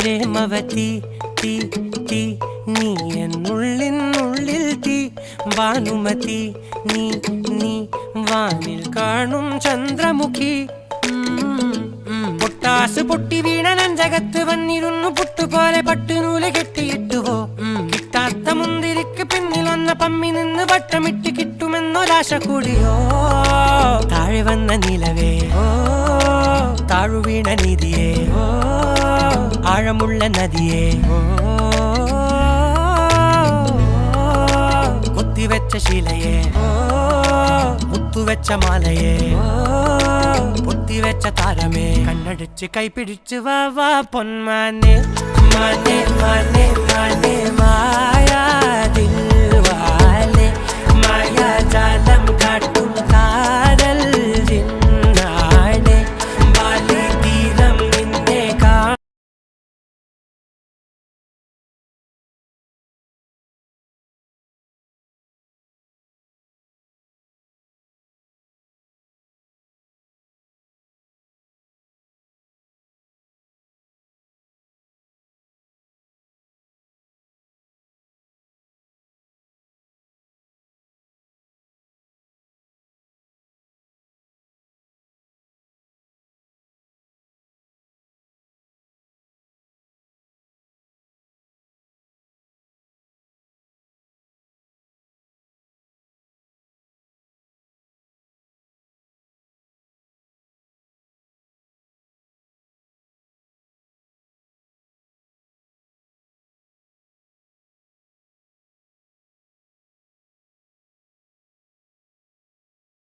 പ്രേമവതി തീ തീ നീ എന്നുള്ളിൽ തീ ഭാനുമതി നീ നീ വാനിൽ കാണും ചന്ദ്രമുഖി പൊട്ടാസ് പൊട്ടി വീണ നെഞ്ചകത്ത് വന്നിരുന്നു പുട്ടുപോലെ പട്ടുനൂല് കെട്ടിയിട്ടുവോ കിട്ടാത്ത മുന്തിരിക്ക് പിന്നിൽ വന്ന പമ്മി നിന്ന് വട്ടമിട്ട് കിട്ടുമെന്നൊരാശ കൂടിയോ താഴെ വന്ന നിലവേ താഴു വീണ നിധിയേ ആഴമുള്ള നദിയേ കൊത്തിവെച്ച ശിലയെ മുത്തുവെച്ച മാലയെ പൊത്തിവെച്ച താരമേ കണ്ണടിച്ച് കൈപിടിച്ച് വാ വാ പൊന്മാനെ മാനെ മാനെ മാനെ മായാ ദിൽവാലെ മായാജാലം കാട്ടി